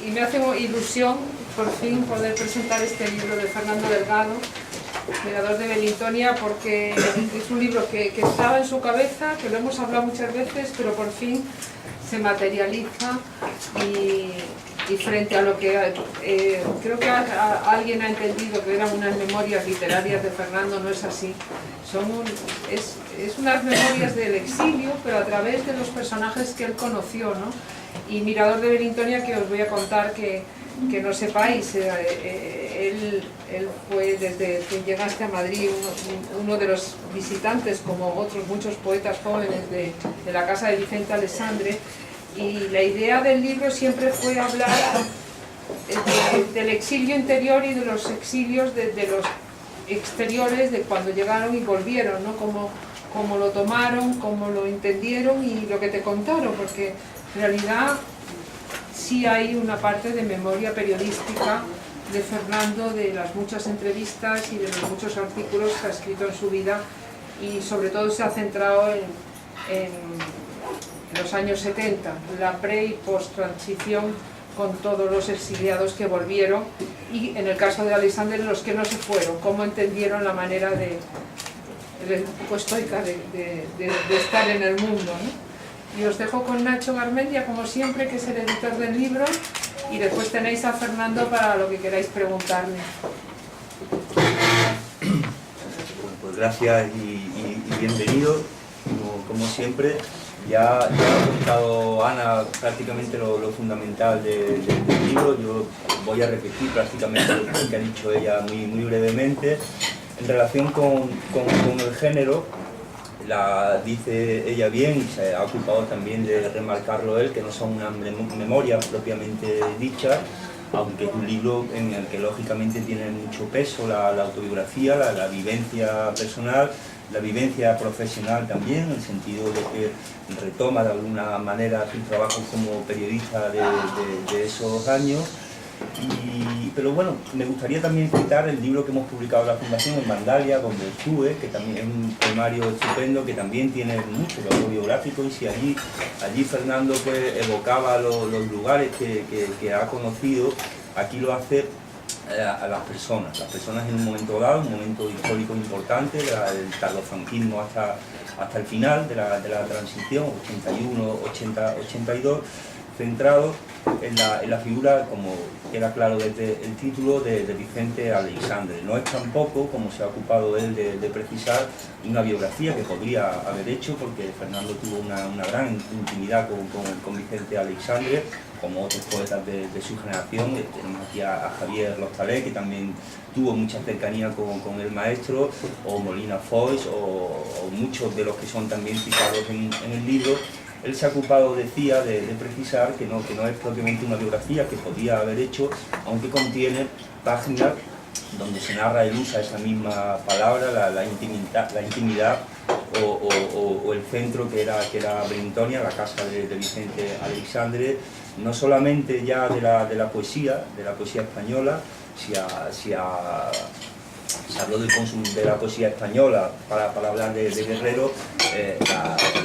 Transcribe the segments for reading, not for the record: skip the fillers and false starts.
y me hace ilusión por fin poder presentar este libro de Fernando Delgado, Mirador de Belintonia, porque es un libro que estaba en su cabeza, que lo hemos hablado muchas veces, pero por fin se materializa y frente a lo que creo que alguien ha entendido que eran unas memorias literarias de Fernando, no es así. Es unas memorias del exilio, pero a través de los personajes que él conoció, ¿no? Y Mirador de Belintonia, que os voy a contar que no sepáis, él fue, desde que llegaste a Madrid, uno de los visitantes, como otros muchos poetas jóvenes de la casa de Vicente Aleixandre, y la idea del libro siempre fue hablar del exilio interior y de los exilios de los exteriores, de cuando llegaron y volvieron, ¿no? Cómo lo tomaron, cómo lo entendieron y lo que te contaron, porque en realidad sí hay una parte de memoria periodística de Fernando, de las muchas entrevistas y de los muchos artículos que ha escrito en su vida, y sobre todo se ha centrado en los años 70, la pre y post transición, con todos los exiliados que volvieron, y en el caso de Aleixandre los que no se fueron, cómo entendieron la manera un poco estoica de estar en el mundo, ¿no? Y os dejo con Nacho Garmendia, como siempre, que es el editor del libro, y después tenéis a Fernando para lo que queráis preguntarle. Pues gracias y bienvenido, como siempre. Ya ha contado Ana prácticamente lo fundamental del libro. Yo voy a repetir prácticamente lo que ha dicho ella muy brevemente. En relación con el género, dice ella bien, y se ha ocupado también de remarcarlo él, que no son una memoria propiamente dicha, aunque es un libro en el que lógicamente tiene mucho peso la autobiografía, la vivencia personal, la vivencia profesional también, en el sentido de que retoma de alguna manera su trabajo como periodista de esos años. Pero bueno, me gustaría también citar el libro que hemos publicado en la Fundación, en Vandalia, donde estuve, que también es un poemario estupendo, que también tiene mucho de autobiográfico, y si allí Fernando pues evocaba los lugares que ha conocido, aquí lo hace a las personas en un momento dado, un momento histórico importante, del tardofranquismo hasta el final de la transición, 81, 80, 82, centrado en la figura, como queda claro desde el título, de Vicente Aleixandre. No es tampoco, como se ha ocupado él de precisar, una biografía que podría haber hecho, porque Fernando tuvo una gran intimidad con Vicente Aleixandre, como otros poetas de su generación. Tenemos aquí a Javier Lostalé, que también tuvo mucha cercanía con el maestro, o Molina Foix, o muchos de los que son también citados en el libro. Él se ha ocupado, decía, de precisar que no es propiamente una biografía, que podía haber hecho, aunque contiene páginas donde se narra y usa esa misma palabra, la intimidad o el centro que era Belintonia, la casa de Vicente Aleixandre, no solamente ya de la poesía española. Se habló de la poesía española para hablar de Guerrero.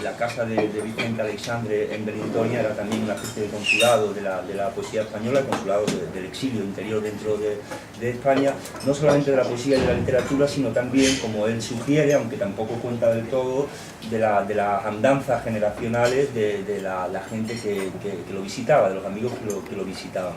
La casa de Vicente Aleixandre en Belintonia era también una especie de consulado de la poesía española, consulado del exilio interior dentro de España, no solamente de la poesía y de la literatura, sino también, como él sugiere, aunque tampoco cuenta del todo, de las andanzas generacionales de la gente que lo visitaba, de los amigos que lo visitaban.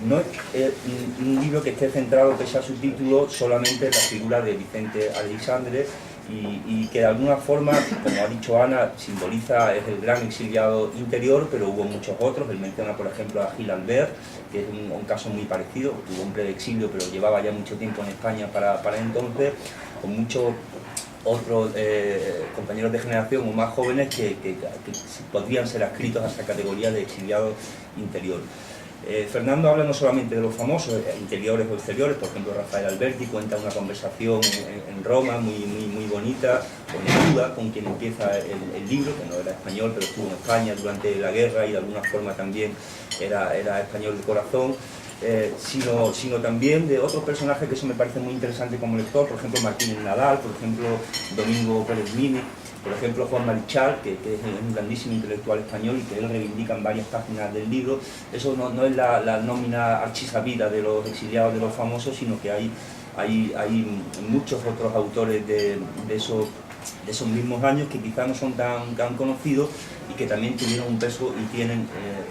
No es un libro que esté centrado, pese a su título, solamente en la figura de Vicente Aleixandre, y que de alguna forma, como ha dicho Ana, simboliza, es el gran exiliado interior, pero hubo muchos otros. Él menciona, por ejemplo, a Gil Albert, que es un caso muy parecido, tuvo hombre de exilio, pero llevaba ya mucho tiempo en España para entonces, con muchos otros compañeros de generación o más jóvenes que podrían ser adscritos a esa categoría de exiliado interior. Fernando habla no solamente de los famosos, interiores o exteriores. Por ejemplo, Rafael Alberti cuenta una conversación en Roma muy bonita con Neruda, con quien empieza el libro, que no era español, pero estuvo en España durante la guerra y de alguna forma también era español de corazón. Sino también de otros personajes que eso me parece muy interesante como lector, por ejemplo Martínez Nadal, por ejemplo Domingo Pérez Mini, Por ejemplo, Juan Marichal, que es un grandísimo intelectual español y que él reivindica en varias páginas del libro. Eso no es la nómina archisabida de los exiliados, de los famosos, sino que hay muchos otros autores de esos mismos años que quizás no son tan conocidos y que también tuvieron un peso y tienen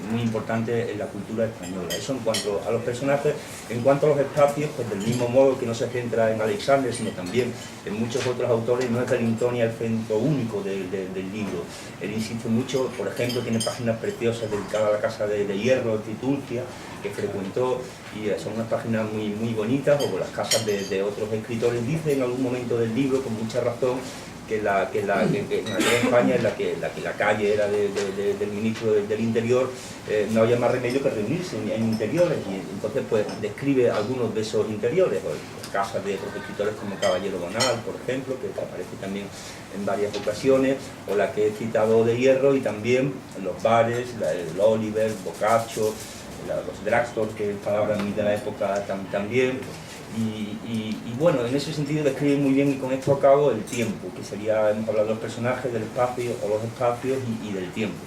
muy importante en la cultura española. Eso en cuanto a los personajes. En cuanto a los espacios, pues del mismo modo que no se centra en Alexander, sino también en muchos otros autores, no es Belintonia el centro único del libro. Él insiste mucho, por ejemplo, tiene páginas preciosas dedicadas a la Casa de Hierro, Titulcia, que frecuentó, y son unas páginas muy bonitas, o las casas de otros escritores. Dice en algún momento del libro, con mucha razón, que en aquella España en la que la calle era del ministro del Interior, no había más remedio que reunirse en interiores, y entonces pues describe algunos de esos interiores, las casas de otros escritores como Caballero Bonal, por ejemplo, que aparece también en varias ocasiones, o la que he citado de Hierro, y también los bares, el Oliver, Boccaccio, los drugstores, que es palabra de la época también. Y bueno, en ese sentido describe muy bien, y con esto acabo, el tiempo, que sería, hemos hablado de los personajes, del espacio, o los espacios, y del tiempo.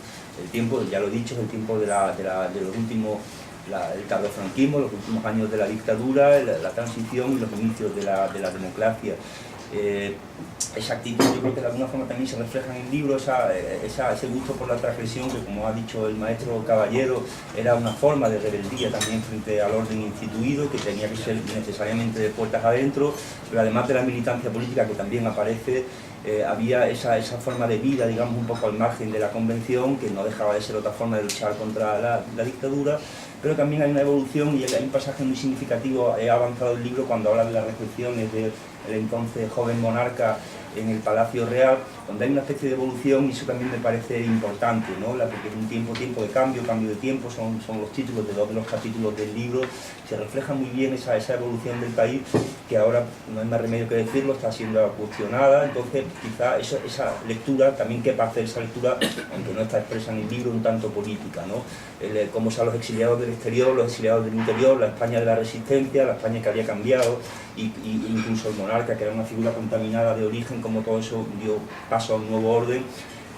El tiempo, ya lo he dicho, es el tiempo de los últimos, el tardofranquismo, los últimos años de la dictadura, la transición y los inicios de la democracia. Esa actitud, yo creo que de alguna forma también se refleja en el libro, ese gusto por la transgresión, que como ha dicho el maestro Caballero, era una forma de rebeldía también frente al orden instituido, que tenía que ser necesariamente de puertas adentro, pero además de la militancia política que también aparece, había esa forma de vida, digamos, un poco al margen de la convención, que no dejaba de ser otra forma de luchar contra la dictadura. Pero también hay una evolución, y hay un pasaje muy significativo, he avanzado el libro cuando habla de las reflexiones del entonces joven monarca en el Palacio Real, donde hay una especie de evolución, y eso también me parece importante, ¿no? Porque es un tiempo de cambio de tiempo, son los títulos de dos de los capítulos del libro. Se refleja muy bien esa evolución del país, que ahora, no hay más remedio que decirlo, está siendo cuestionada. Entonces quizá esa lectura, también quepa hacer esa lectura, aunque no está expresa en el libro, un tanto política, ¿no? Cómo son los exiliados del exterior, los exiliados del interior, la España de la resistencia, la España que había cambiado, y incluso el monarca, que era una figura contaminada de origen, como todo eso dio paso a un nuevo orden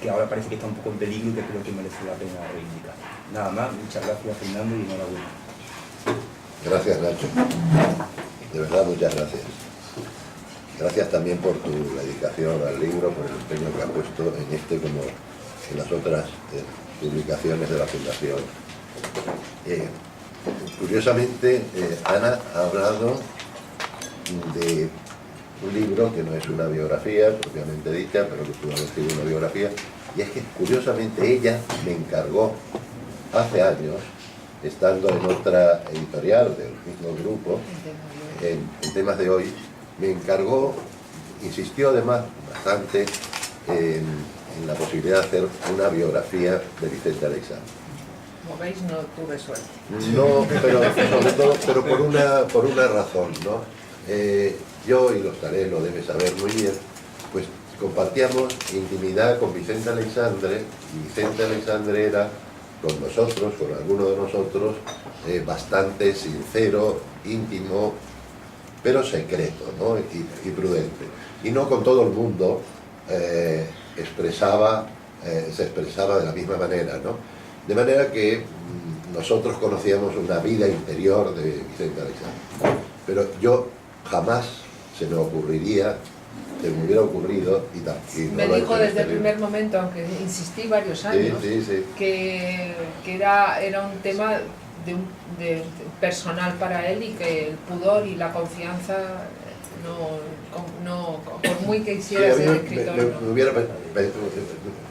que ahora parece que está un poco en peligro y que creo que merece la pena reivindicar. Nada más, muchas gracias, Fernando, y enhorabuena. Gracias, Nacho. De verdad, muchas gracias. Gracias también por tu dedicación al libro, por el empeño que has puesto en este como en las otras publicaciones de la Fundación. Curiosamente, Ana ha hablado de un libro que no es una biografía propiamente dicha, pero que pudo haber sido una biografía, y es que curiosamente ella me encargó hace años, estando en otra editorial del mismo grupo, en Temas de Hoy, me encargó, insistió además bastante en la posibilidad de hacer una biografía de Vicente Aleixandre. Como veis, no tuve suerte. No, pero sobre todo, pero por una razón, ¿no? Yo, y los Tarés lo debe saber muy bien, pues compartíamos intimidad con Vicente Aleixandre, y Vicente Aleixandre era con nosotros, con algunos de nosotros, bastante sincero, íntimo, pero secreto, ¿no? y prudente. Y no con todo el mundo se expresaba de la misma manera, ¿no? De manera que nosotros conocíamos una vida interior de Vicente Aleixandre. Pero yo jamás se me ocurriría, se me hubiera ocurrido, y no me dijo desde el primer momento, aunque insistí varios años, sí. que era un tema de personal para él, y que el pudor y la confianza por muy que hiciera ser escritor,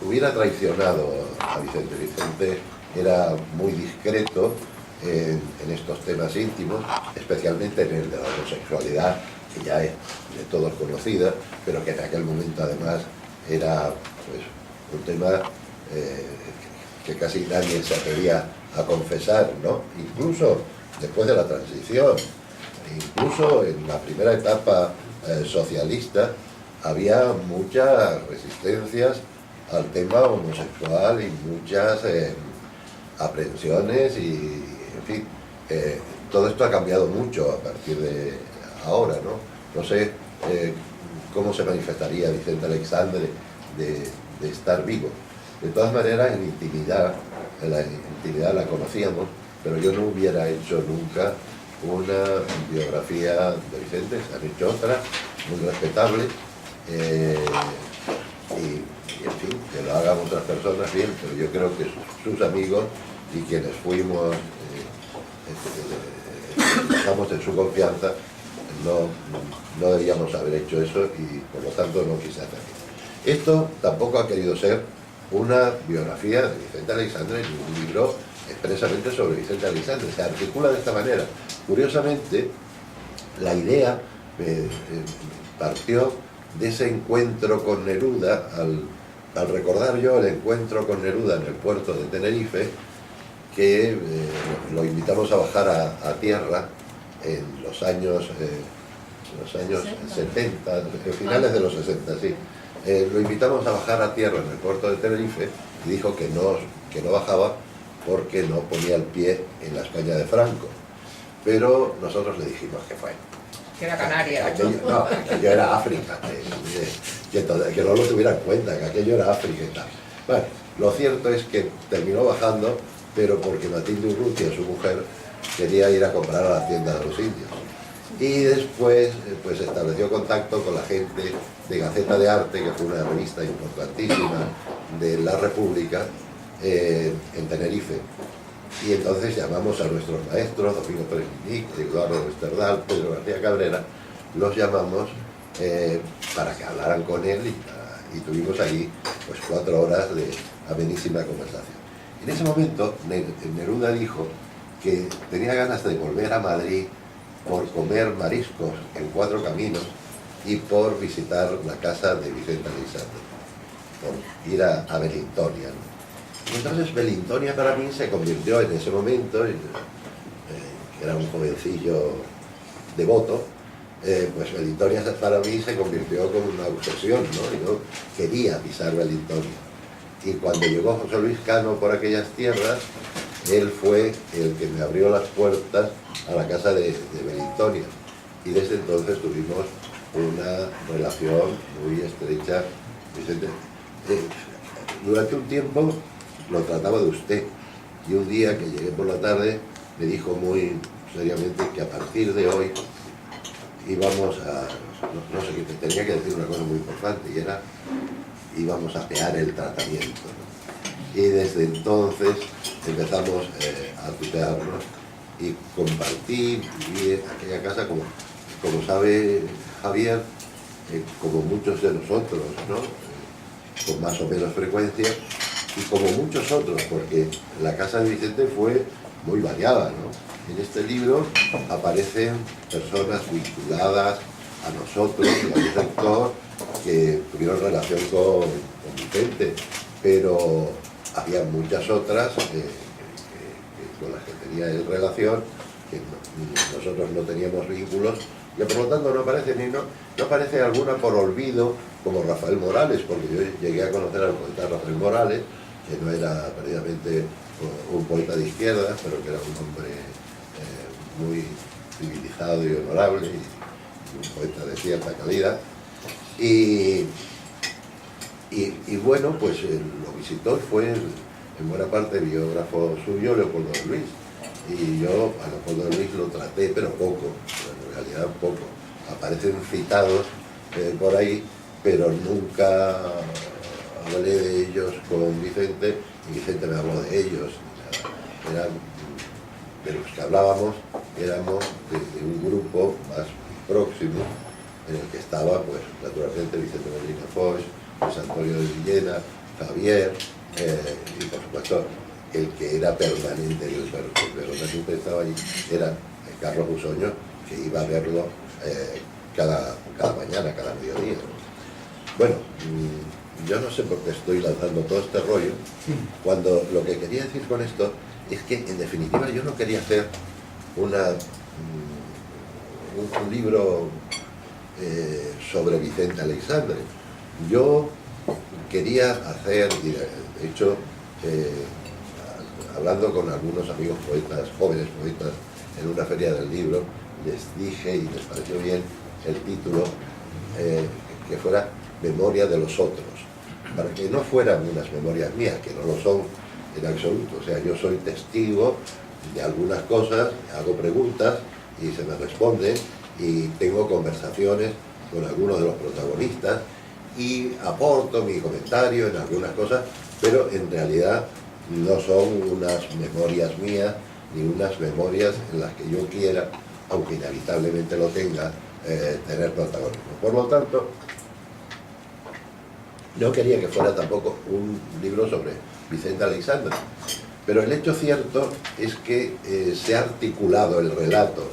hubiera traicionado a Vicente. Vicente era muy discreto en estos temas íntimos, especialmente en el de la homosexualidad, que ya es de todos conocida, pero que en aquel momento además era pues un tema que casi nadie se atrevía a confesar, ¿no? Incluso después de la transición, incluso en la primera etapa socialista, había muchas resistencias al tema homosexual y muchas aprehensiones, y en fin, todo esto ha cambiado mucho a partir de ahora, ¿no? No sé cómo se manifestaría Vicente Aleixandre de estar vivo. De todas maneras, en la intimidad la conocíamos, pero yo no hubiera hecho nunca una biografía de Vicente. Se han hecho otra, muy respetable, y en fin, que lo hagan otras personas bien, pero yo creo que sus amigos y quienes fuimos, estamos en su confianza, no debíamos haber hecho eso y por lo tanto no quise hacerlo. Esto tampoco ha querido ser una biografía de Vicente Aleixandre ni un libro expresamente sobre Vicente Aleixandre. Se articula de esta manera. Curiosamente, la idea partió de ese encuentro con Neruda, al recordar yo el encuentro con Neruda en el puerto de Tenerife, que lo invitamos a bajar a tierra en los años 70, finales de los 60, sí. Lo invitamos a bajar a tierra en el puerto de Tenerife y dijo que no bajaba porque no ponía el pie en la España de Franco. Pero nosotros le dijimos que fue. Que era Canarias. Aquello era África, que no lo tuviera en cuenta, que aquello era África y tal. Bueno, lo cierto es que terminó bajando, pero porque Matilde Urrutia, su mujer, quería ir a comprar a la tienda de los indios. Y después pues estableció contacto con la gente de Gaceta de Arte, que fue una revista importantísima de la República, en Tenerife. Y entonces llamamos a nuestros maestros, Domingo Pérez Minic, Eduardo Westerdal, Pedro García Cabrera, los llamamos para que hablaran con él y tuvimos allí pues 4 horas de amenísima conversación. En ese momento Neruda dijo que tenía ganas de volver a Madrid por comer mariscos en 4 Caminos y por visitar la casa de Vicente Aleixandre, por ir a Belintonia, ¿no? Entonces Belintonia para mí se convirtió en ese momento, que era un jovencillo devoto, pues Belintonia para mí se convirtió como una obsesión, ¿no? Y yo quería pisar Belintonia. Y cuando llegó José Luis Cano por aquellas tierras, él fue el que me abrió las puertas a la casa de Belintonia. Y desde entonces tuvimos una relación muy estrecha. Vicente, durante un tiempo lo trataba de usted, y un día que llegué por la tarde me dijo muy seriamente que a partir de hoy íbamos a, no sé, que tenía que decir una cosa muy importante, y era íbamos a pear el tratamiento, ¿no? Y desde entonces empezamos a tutearnos y compartí, viví en aquella casa como sabe Javier, como muchos de nosotros, ¿no? Con más o menos frecuencia, y como muchos otros, porque la casa de Vicente fue muy variada, ¿no? En este libro aparecen personas vinculadas a nosotros, y al sector, que tuvieron relación con Vicente, pero había muchas otras con las que tenía él relación, que nosotros no teníamos vínculos, y por lo tanto no aparece alguna por olvido, como Rafael Morales, porque yo llegué a conocer al poeta Rafael Morales, que no era precisamente un poeta de izquierda, pero que era un hombre muy civilizado y honorable, y un poeta de cierta calidad. Y bueno, pues lo visitó y fue en buena parte biógrafo suyo, Leopoldo de Luis. Y yo a Leopoldo de Luis lo traté, pero poco, en realidad poco. Aparecen citados por ahí, pero nunca hablé de ellos con Vicente, y Vicente me habló de ellos. Eran, de los que hablábamos, éramos de un grupo más próximo, en el que estaba, pues, naturalmente, Vicente Molina Foix, Luis Antonio de Villena, Javier, y por supuesto, el que era permanente, el permanente estaba allí, era Carlos Busoño, que iba a verlo cada mañana, cada mediodía, ¿no? Bueno, yo no sé por qué estoy lanzando todo este rollo, cuando lo que quería decir con esto es que, en definitiva, yo no quería hacer un libro sobre Vicente Aleixandre. Yo quería hacer, y de hecho, hablando con algunos amigos poetas, jóvenes poetas, en una feria del libro, les dije, y les pareció bien el título, que fuera Memoria de los otros. para que no fueran unas memorias mías, que no lo son en absoluto. O sea, yo soy testigo de algunas cosas, hago preguntas y se me responden, y tengo conversaciones con algunos de los protagonistas y aporto mi comentario en algunas cosas, pero en realidad no son unas memorias mías ni unas memorias en las que yo quiera, aunque inevitablemente lo tenga, tener protagonismo. Por lo tanto, no quería que fuera tampoco un libro sobre Vicente Aleixandre, pero el hecho cierto es que se ha articulado el relato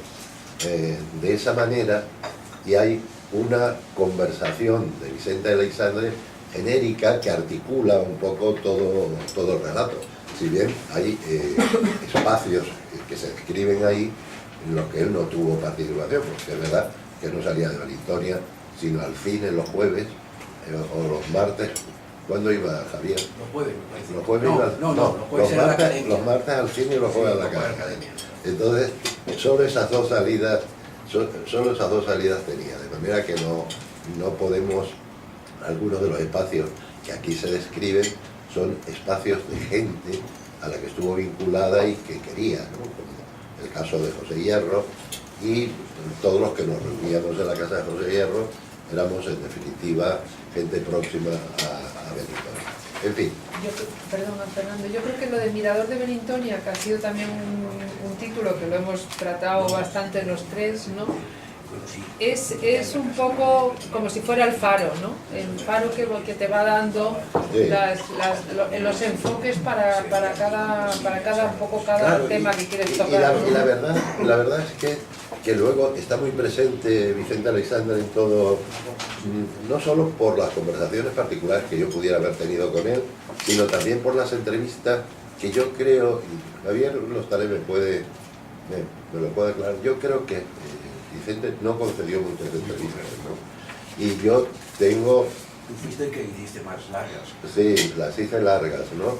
de esa manera, y hay una conversación de Vicente Aleixandre genérica que articula un poco todo el relato. Si bien hay espacios que se describen ahí en los que él no tuvo participación, porque es verdad que no salía de Valintonia sino al fin en los jueves o los martes. ¿Cuándo iba, Javier? Los jueves, me parece. ¿Los jueves iba? No, los jueves era la academia. Los martes al cine y los jueves a la academia. Entonces, solo esas dos salidas tenía, de manera que no podemos, algunos de los espacios que aquí se describen son espacios de gente a la que estuvo vinculada y que quería, ¿no? Como el caso de José Hierro, y todos los que nos reuníamos en la casa de José Hierro éramos en definitiva gente próxima a Belintonia. En fin. Perdona, Fernando, yo creo que lo de Mirador de Belintonia, que ha sido también un título que lo hemos tratado bastante los tres, ¿no? Es un poco como si fuera el faro, ¿no? El faro que te va dando sí, los enfoques para cada claro, tema que quieres tocar. Y la verdad es que luego está muy presente Vicente Aleixandre en todo, no solo por las conversaciones particulares que yo pudiera haber tenido con él, sino también por las entrevistas que yo creo, y Javier Lostaré me lo puede aclarar, yo creo que Vicente no concedió muchas entrevistas, ¿no? Y yo tengo... Tú fuiste que hiciste más largas. Sí, las hice largas, ¿no?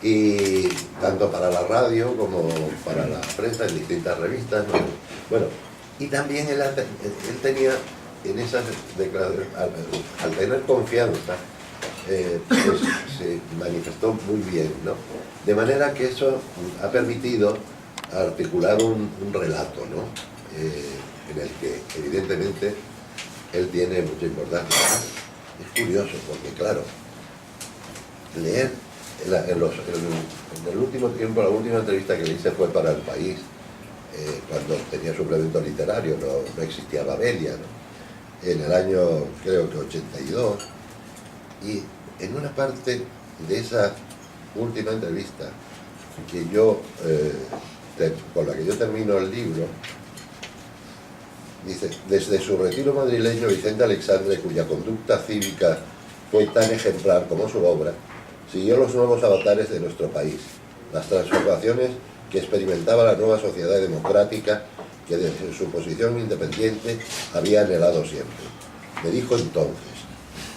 Y tanto para la radio como para la prensa en distintas revistas, ¿no? Bueno, y también él tenía en esas declaraciones, al tener confianza, pues se manifestó muy bien, ¿no? De manera que eso ha permitido articular un relato, ¿no? En el que evidentemente él tiene mucha importancia. Es curioso porque, claro, leer en el último tiempo, la última entrevista que le hice fue para El País, cuando tenía suplemento literario, no existía Babelia, ¿no? En el año, creo que 82, y en una parte de esa última entrevista que yo, con la que yo termino el libro, dice: desde su retiro madrileño, Vicente Aleixandre, cuya conducta cívica fue tan ejemplar como su obra, siguió los nuevos avatares de nuestro país, las transformaciones que experimentaba la nueva sociedad democrática que desde su posición independiente había anhelado siempre. Me dijo entonces: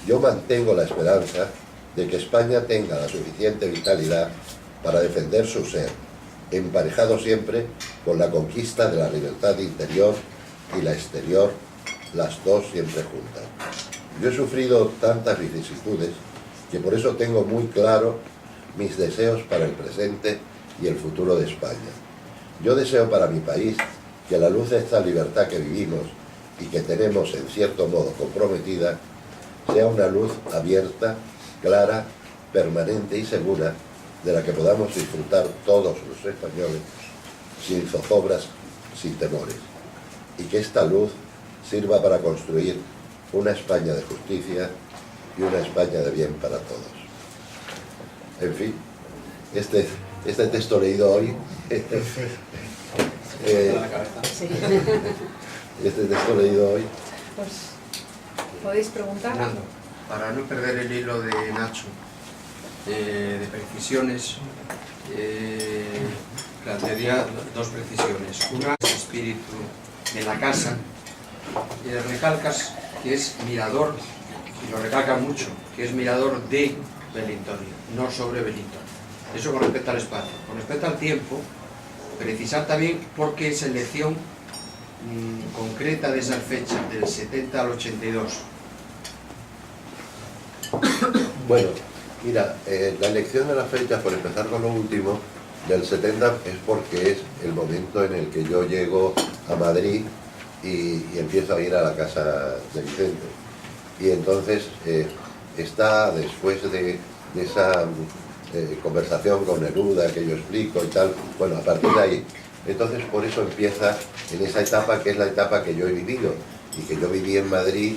yo mantengo la esperanza de que España tenga la suficiente vitalidad para defender su ser, emparejado siempre con la conquista de la libertad interior y la exterior, las dos siempre juntas. Yo he sufrido tantas vicisitudes que por eso tengo muy claro mis deseos para el presente y el futuro de España. Yo deseo para mi país que a la luz de esta libertad que vivimos y que tenemos en cierto modo comprometida, sea una luz abierta, clara, permanente y segura, de la que podamos disfrutar todos los españoles, sin zozobras, sin temores, y que esta luz sirva para construir una España de justicia y una España de bien para todos. En fin, este texto leído hoy, este texto leído hoy, Pues, ¿podéis preguntar? Fernando, para no perder el hilo de Nacho, de precisiones, plantearía dos precisiones. Una es el espíritu de la casa, y recalcas que es mirador, y lo recalca mucho, que es mirador de Belintonia, no sobre Belintonia. Eso con respecto al espacio. Con respecto al tiempo, precisar también por qué selección concreta de esas fechas, del 70 al 82. Bueno, mira, la elección de las fechas, por empezar con lo último, del 70 es porque es el momento en el que yo llego a Madrid y empiezo a ir a la casa de Vicente. Y entonces está después de esa conversación con Neruda que yo explico y tal, bueno, a partir de ahí, entonces por eso empieza en esa etapa que es la etapa que yo he vivido y que yo viví en Madrid,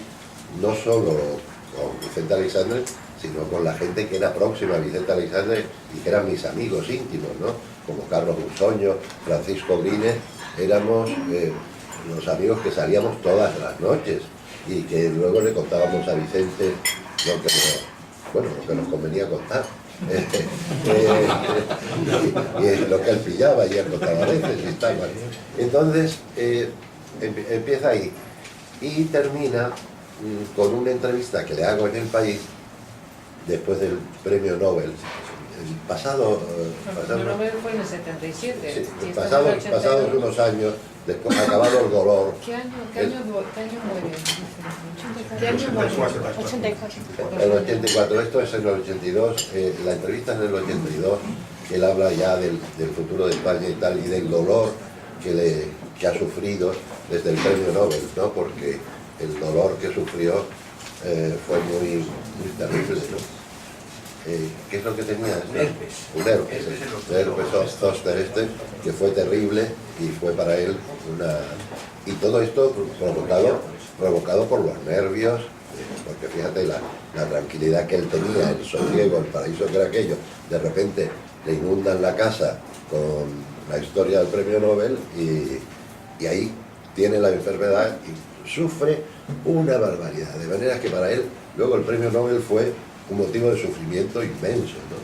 no solo con Vicente Aleixandre, sino con la gente que era próxima a Vicente Aleixandre y que eran mis amigos íntimos, ¿no? Como Carlos Busoño, Francisco Grines, éramos los amigos que salíamos todas las noches y que luego le contábamos a Vicente lo que nos convenía contar. Y lo que él pillaba y él contaba a veces y tal. Entonces empieza ahí y termina con una entrevista que le hago en El País después del premio Nobel. El pasado El Nobel fue en el 77. sí, Y pasados unos años, después acabado el dolor. ¿Qué año muere? ¿Qué año muere? 84. El 84, esto es en el 82, la entrevista es en el 82, él habla ya del futuro de España y tal, y del dolor que ha sufrido desde el premio Nobel, ¿no? Porque el dolor que sufrió fue muy terrible, ¿no? ¿Qué es lo que tenía? Un herpes zóster que fue terrible y fue para él una... Y todo esto provocado por los nervios, porque fíjate la tranquilidad que él tenía, el sosiego, el paraíso que era aquello, de repente le inundan la casa con la historia del premio Nobel y ahí tiene la enfermedad y sufre una barbaridad, de manera que para él luego el premio Nobel fue un motivo de sufrimiento inmenso, ¿no?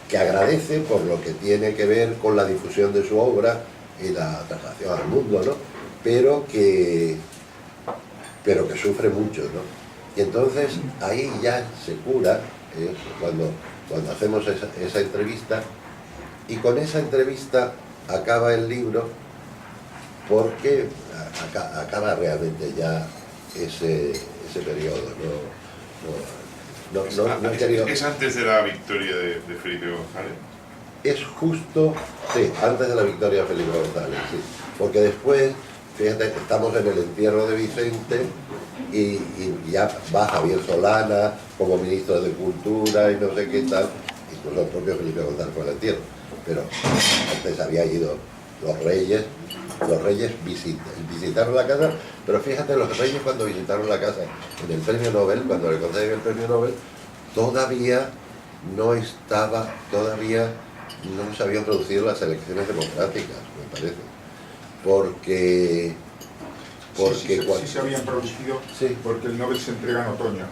Que agradece por lo que tiene que ver con la difusión de su obra y la traslación al mundo, ¿no? Pero que sufre mucho, ¿no? Y entonces ahí ya se cura, cuando hacemos esa entrevista, y con esa entrevista acaba el libro, porque acaba realmente ya ese periodo, ¿Es antes de la victoria de Felipe González? Es justo, sí, antes de la victoria de Felipe González, sí. Porque después, fíjate, estamos en el entierro de Vicente y ya va Javier Solana como ministro de Cultura y no sé qué tal, incluso el propio Felipe González fue al entierro. Pero antes había ido los reyes visitaron la casa, pero fíjate, los reyes cuando visitaron la casa en el premio Nobel, cuando le conceden el premio Nobel, todavía no se habían producido las elecciones democráticas, me parece, porque sí se habían producido, sí. Porque el Nobel se entrega en otoño.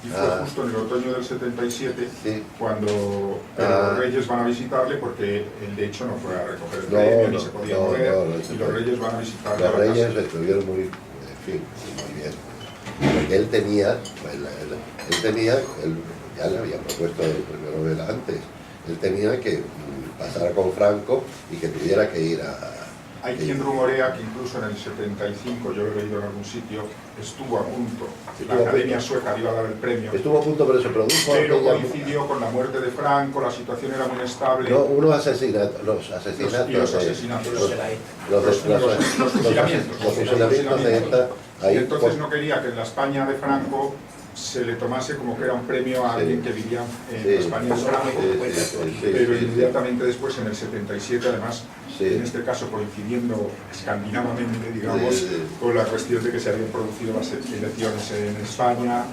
Y fue justo en el otoño del 77 sí. cuando los reyes van a visitarle, porque él de hecho no fue a recoger el premio, ni se podía mover, y los reyes van a visitarle. Los reyes estuvieron muy bien. Porque él ya le había propuesto el premio Nobel antes, él tenía que pasar con Franco y que tuviera que ir a... Hay quien rumorea que incluso en el 75, yo lo he leído en algún sitio, estuvo a punto, la Academia Sueca iba a dar el premio. Estuvo a punto, pero se produjo... Pero coincidió con la muerte de Franco, la situación era muy inestable. No, los asesinatos. Los fusilamientos de ETA. Y entonces no quería que en la España de Franco se le tomase como que era un premio a alguien que vivía en España de Franco, pero inmediatamente después, en el 77, además, en este caso coincidiendo escandinavamente, digamos, con la cuestión de que se habían producido las elecciones en España,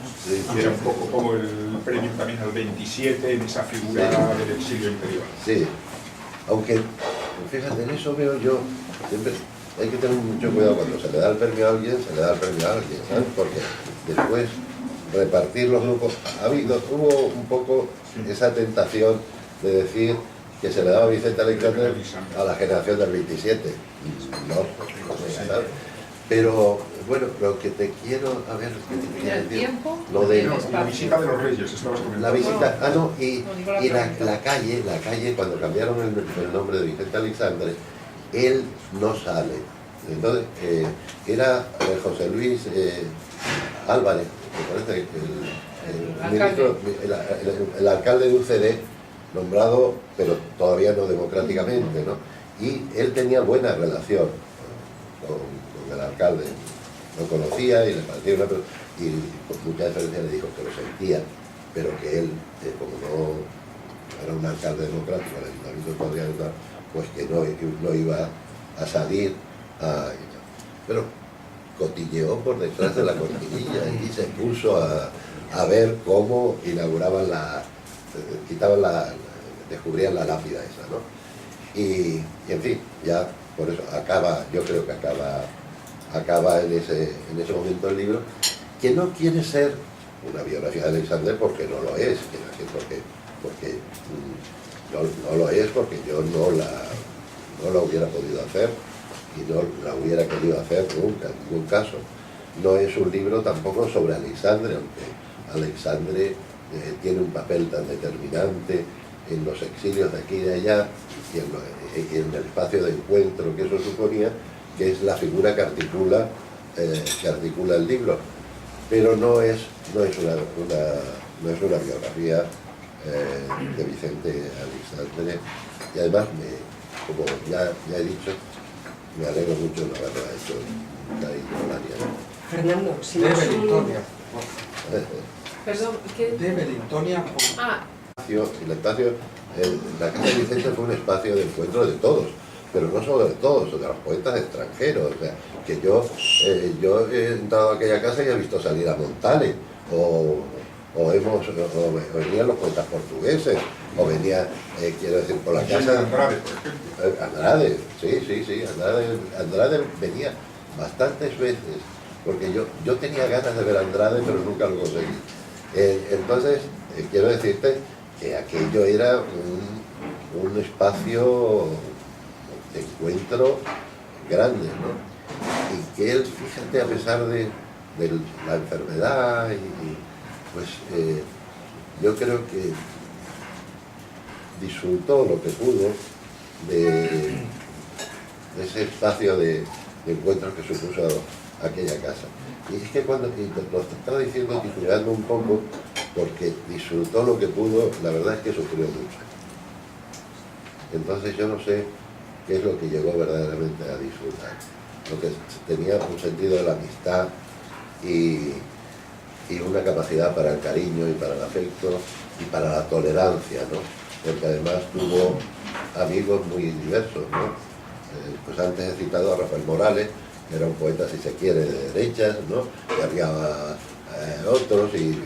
y era un poco como el premio también al 27, en esa figura del exilio interior. Sí, aunque, fíjate, en eso veo yo, siempre hay que tener mucho cuidado cuando se le da el premio a alguien, ¿sabes? Porque después repartir los grupos, hubo un poco esa tentación de decir que se le daba a Vicente Aleixandre a la generación del 27, ¿sabes? Pero bueno, lo que te quiero, a ver, ¿El tiempo? Lo de la visita de los reyes, estabas comentando. La visita, y la calle, cuando cambiaron el nombre de Vicente Aleixandre, él no sale. Entonces, era José Luis Álvarez, me parece, el alcalde de UCD, nombrado, pero todavía no democráticamente, ¿no? Y él tenía buena relación con el alcalde, lo conocía y le parecía una persona, y con mucha diferencia le dijo que lo sentía, pero que él, como no era un alcalde democrático, el ayuntamiento todavía no, pues que no iba a salir pero cotilleó por detrás de la cortinilla y se puso a ver cómo inauguraban descubrían la lápida esa, ¿no? Y en fin, ya por eso yo creo que acaba en ese momento el libro, que no quiere ser una biografía de Alexandre porque no lo es, porque no lo es, porque yo no la hubiera podido hacer y no la hubiera querido hacer nunca, en ningún caso. No es un libro tampoco sobre Alexandre, aunque Alexandre tiene un papel tan determinante en los exilios de aquí y de allá y en el espacio de encuentro que eso suponía, que es la figura que articula el libro, pero no es una biografía de Vicente Alexandre, y además, como ya he dicho, me alegro mucho de no haberla hecho Fernando, si de no es Belintonia. Perdón, ¿qué? De Belintonia. El espacio, la casa de Vicente fue un espacio de encuentro de todos, pero no solo de todos, de los poetas extranjeros. O sea, que yo he entrado a aquella casa y he visto salir a Montale, o venían los poetas portugueses, o venía, quiero decir, por la casa... Andrade, por ejemplo. Andrade, sí, Andrade venía bastantes veces, porque yo tenía ganas de ver a Andrade, pero nunca lo conseguí. Entonces, quiero decirte que aquello era un espacio de encuentro grande, ¿no? Y que él, fíjate, a pesar de la enfermedad, pues yo creo que disfrutó lo que pudo de ese espacio de encuentros que supuso aquella casa. Y es que cuando lo estaba diciendo, titulando un poco, porque disfrutó lo que pudo, la verdad es que sufrió mucho. Entonces yo no sé qué es lo que llegó verdaderamente a disfrutar. Lo que tenía un sentido de la amistad y una capacidad para el cariño y para el afecto y para la tolerancia, ¿no? Porque además tuvo amigos muy diversos, ¿no? Pues antes he citado a Rafael Morales, que era un poeta, si se quiere, de derechas, ¿no? Y había otros, y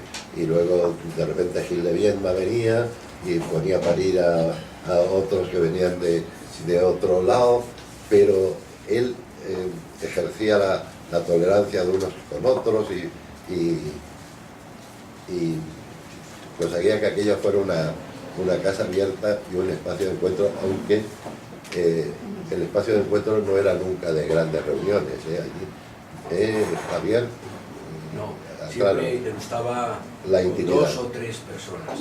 luego de repente Gil de Viedma venía y ponía a parir a otros que venían de otro lado, pero él ejercía la tolerancia de unos con otros y conseguía que aquello fuera una casa abierta y un espacio de encuentro, aunque el espacio de encuentro no era nunca de grandes reuniones, allí Javier siempre le gustaba la intimidad, 2 o 3 personas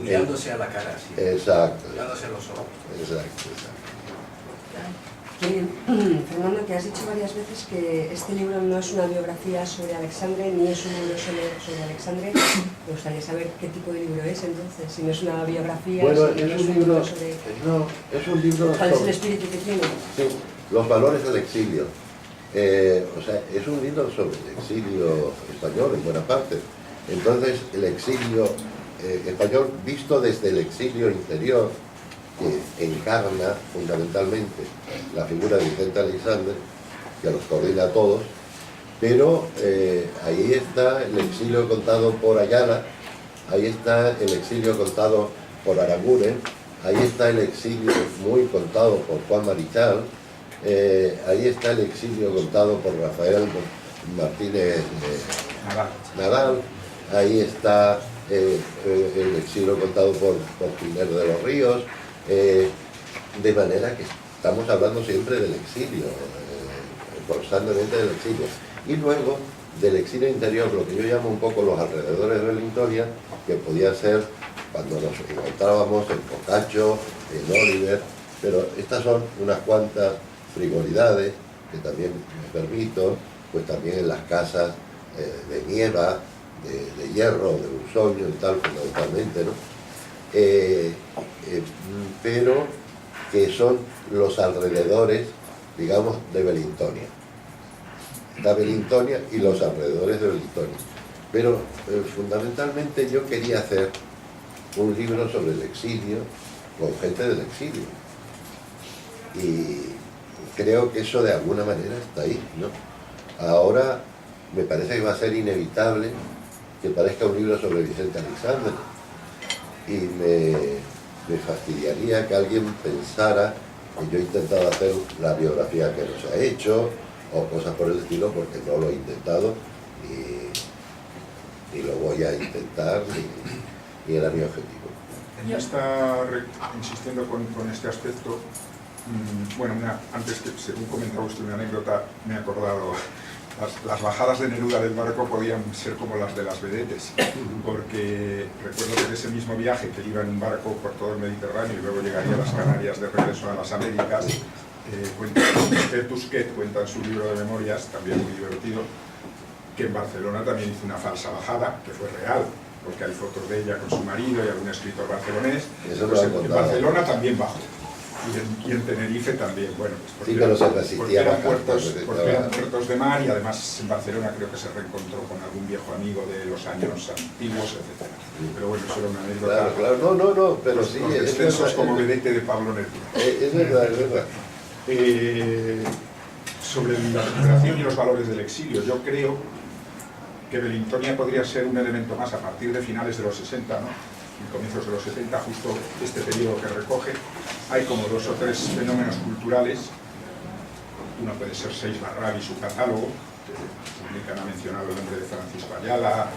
mirándose a la cara, sí. Exacto, mirándose a los ojos. Exacto. Fernando, que has dicho varias veces que este libro no es una biografía sobre Alexandre, ni es un libro sobre Alexandre. Me gustaría saber qué tipo de libro es entonces, si no es una biografía, bueno, si no es un libro sobre... No, es un libro ¿Cuál es el espíritu que tiene? Sí, los valores del exilio. O sea, es un libro sobre el exilio español en buena parte. Entonces, el exilio español visto desde el exilio interior, que encarna fundamentalmente la figura de Vicente Alexandre, que los coordina a todos, pero ahí está el exilio contado por Ayala, ahí está el exilio contado por Aranguren, ahí está el exilio muy contado por Juan Marichal, ahí está el exilio contado por Rafael Martínez Nadal, ahí está el exilio contado por Giner de los Ríos, de manera que estamos hablando siempre del exilio, constantemente del exilio. Y luego del exilio interior, lo que yo llamo un poco los alrededores de Belintonia, que podía ser cuando nos encontrábamos en Boccaccio, en Oliver, pero estas son unas cuantas frivolidades que también me permito, pues también en las casas de Nieva, de Hierro, de Busogno y tal, fundamentalmente, ¿no? Pero que son los alrededores, digamos, de Belintonia. Está Belintonia y los alrededores de Belintonia. Pero fundamentalmente yo quería hacer un libro sobre el exilio, con gente del exilio. Y creo que eso de alguna manera está ahí, ¿no? Ahora me parece que va a ser inevitable que parezca un libro sobre Vicente Aleixandre. Y me fastidiaría que alguien pensara que yo he intentado hacer la biografía que no se ha hecho, o cosas por el estilo, porque no lo he intentado y lo voy a intentar, y era mi objetivo. Está insistiendo con este aspecto. Bueno, antes que según comentaba usted una anécdota, me he acordado, las bajadas de Neruda del barco podían ser como las de las vedetes, porque recuerdo que en ese mismo viaje, que iba en un barco por todo el Mediterráneo y luego llegaría a las Canarias de regreso a las Américas, Tusquet cuenta en su libro de memorias, también muy divertido, que en Barcelona también hizo una falsa bajada, que fue real, porque hay fotos de ella con su marido y algún escritor barcelonés. Pues en Barcelona también bajó. Y en Tenerife también, bueno, pues sí, pero se resistía porque eran puertos de mar, y además en Barcelona creo que se reencontró con algún viejo amigo de los años antiguos, etc. Pero bueno, eso era una anécdota. Claro, no, pero sí. Los extensos como vedete de Pablo Neruda. Es verdad. Sobre la recuperación y los valores del exilio, yo creo que Belintonia podría ser un elemento más a partir de finales de los 60, ¿no? En comienzos de los 70, justo este periodo que recoge. Hay como 2 o 3 fenómenos culturales. Uno puede ser Seix Barral y su catálogo, que publican, ha mencionado el nombre de Francisco Ayala,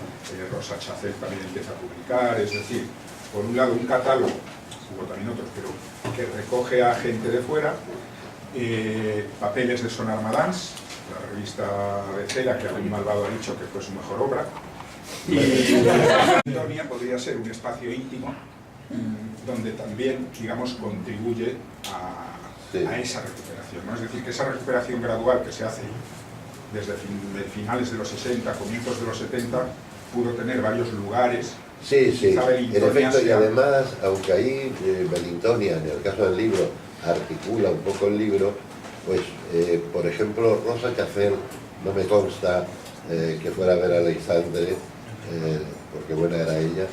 Rosa Chacel también empieza a publicar, es decir, por un lado un catálogo, hubo también otros, pero que recoge a gente de fuera, papeles de Son Armadans, la revista de Cela, que algún malvado ha dicho que fue su mejor obra, y Belintonia podría ser un espacio íntimo donde también, digamos, contribuye a esa recuperación, ¿no? Es decir, que esa recuperación gradual que se hace desde finales de los 60, comienzos de los 70, pudo tener varios lugares. Sí, en efecto, y además, aunque ahí Belintonia, en el caso del libro, articula un poco el libro, pues, por ejemplo, Rosa Chacel, no me consta que fuera a ver a Aleixandre, porque buena era ella,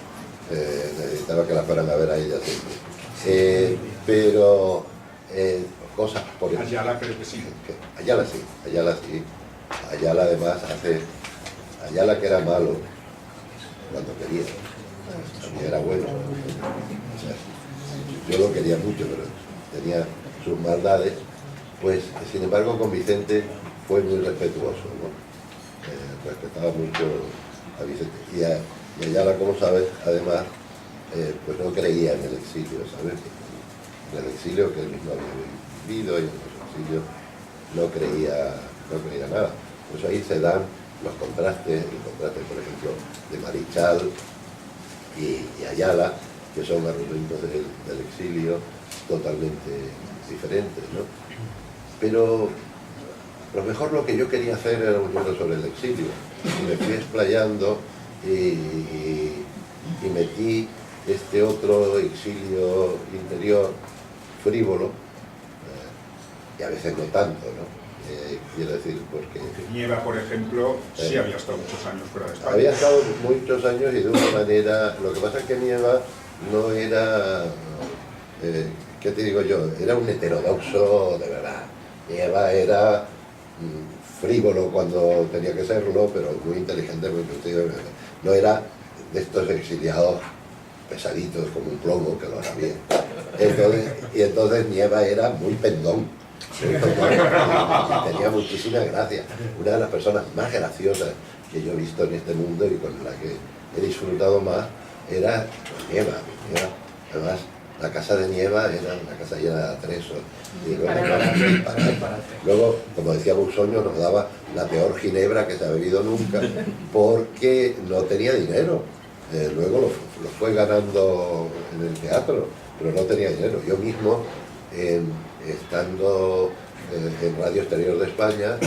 necesitaba que la fueran a ver a ella siempre. Pero cosas por ejemplo. Ayala creo que sí. Ayala sí. Ayala además Ayala, que era malo cuando quería. También era bueno. O sea, yo lo quería mucho, pero tenía sus maldades. Pues, sin embargo, con Vicente fue muy respetuoso, ¿no? Respetaba mucho a Vicente. Y Ayala, como sabes, además, pues no creía en el exilio, ¿sabes? En el exilio que él mismo había vivido, y en el exilio no creía nada. Pues ahí se dan los contrastes, el contraste, por ejemplo, de Marichal y Ayala, que son argumentos del exilio totalmente diferentes, ¿no? Pero a lo mejor lo que yo quería hacer era un libro sobre el exilio, y me fui explayando y metí este otro exilio interior frívolo, y a veces no tanto, ¿no? Quiero decir, porque Nieva, por ejemplo, sí había estado muchos años fuera de España. Había estado muchos años y de una manera. Lo que pasa es que Nieva no era, ¿qué te digo yo? Era un heterodoxo de verdad. Nieva era frívolo cuando tenía que serlo, pero muy inteligente, muy productivo. No era de estos exiliados pesaditos como un plomo, que lo era bien. Entonces Nieva era muy pendón. Tenía muchísima gracia. Una de las personas más graciosas que yo he visto en este mundo y con la que he disfrutado más era Nieva. Además, la casa de Nieva era una casa llena de atresos. Luego, como decía Busogno, nos daba la peor ginebra que se ha bebido nunca, porque no tenía dinero. Luego lo fue ganando en el teatro, pero no tenía dinero. Yo mismo, estando en Radio Exterior de España,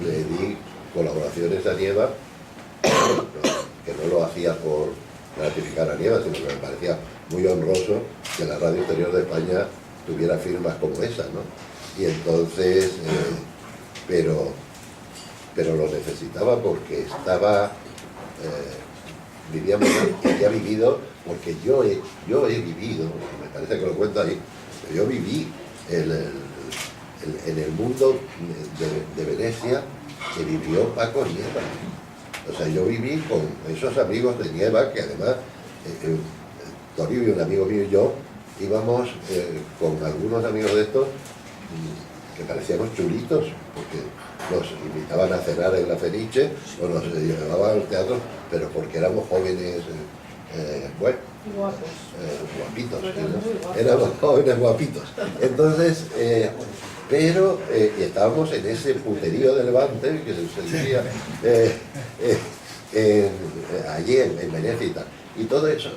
le di colaboraciones a Nieva que no no lo hacía por gratificar a Nieva, sino que me parecía muy honroso que la Radio Exterior de España tuviera firmas como esa, ¿no? Y entonces, pero lo necesitaba porque estaba, vivíamos, había vivido, porque yo he vivido, me parece que lo cuento ahí, yo viví en el mundo de Venecia que vivió Paco Nieva. O sea, yo viví con esos amigos de Nieva, que además, Toribio, un amigo mío y yo, íbamos con algunos amigos de estos que parecíamos chulitos, porque nos invitaban a cenar en la Fenice o nos llevaban al teatro, pero porque éramos jóvenes, bueno, guapitos, éramos jóvenes guapitos. Entonces, pero estábamos en ese puterío de Levante, que se decía allí en Venecia y tal. Y todo eso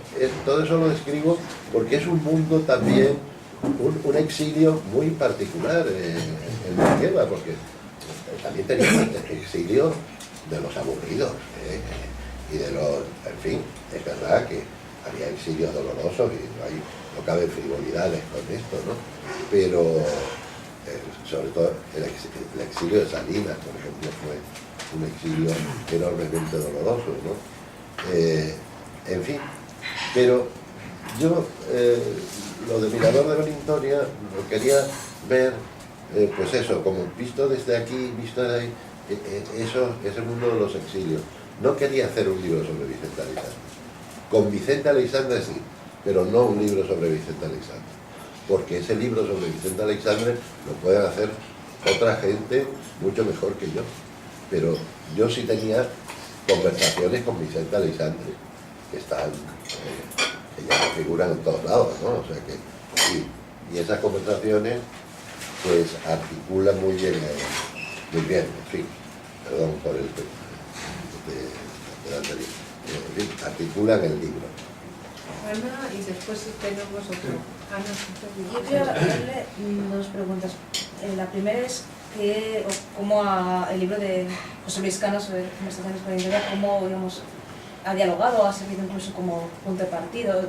lo describo porque es un mundo también, un exilio muy particular en Nieva, porque también teníamos exilio de los aburridos y de los, en fin, es verdad que había exilios dolorosos y no caben frivolidades con esto, ¿no? Pero sobre todo el exilio de Salinas, por ejemplo, fue un exilio enormemente doloroso, ¿no? En fin, pero yo lo de Mirador de Belintonia lo quería ver, pues eso, como visto desde aquí, visto de ahí, ese mundo de los exilios. No quería hacer un libro sobre Vicente Aleixandre. Con Vicente Aleixandre sí, pero no un libro sobre Vicente Aleixandre. Porque ese libro sobre Vicente Aleixandre lo pueden hacer otra gente mucho mejor que yo. Pero yo sí tenía conversaciones con Vicente Aleixandre, que están, que ya figuran en todos lados, ¿no? O sea que, y esas conversaciones pues articulan muy bien, en fin, perdón por el anterior, en fin, articulan el libro. Ana, y después tenemos otro. Ana, yo quiero hacerle dos preguntas. La primera es cómo el libro de José Luis Cano sobre conversaciones con la India, cómo, digamos, ha dialogado, ha servido incluso como punto de partido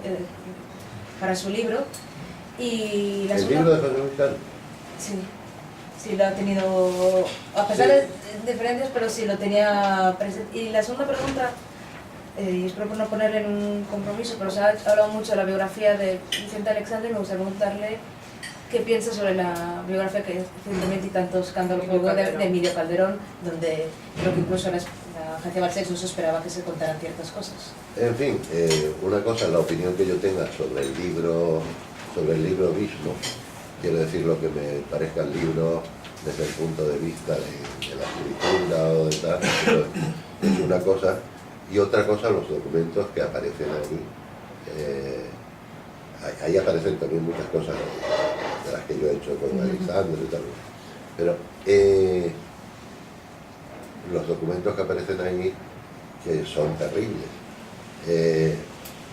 para su libro. Y la ¿El libro de José Luis Cano? Sí, lo ha tenido, a pesar de diferencias, pero sí lo tenía presente. Y la segunda pregunta, y espero no ponerle en un compromiso, pero se ha hablado mucho de la biografía de Vicente Aleixandre y me gustaría preguntarle qué piensa sobre la biografía que recientemente y tanto escándalo hubo de Emilio Calderón, donde creo que incluso la agencia Balsex no se esperaba que se contaran ciertas cosas. En fin, una cosa es la opinión que yo tenga sobre el libro mismo, quiero decir lo que me parezca el libro desde el punto de vista de la escritura o de tal, es una cosa, y otra cosa los documentos que aparecen ahí. Ahí aparecen también muchas cosas de las que yo he hecho con Aleixandre y tal, pero los documentos que aparecen ahí, que son terribles,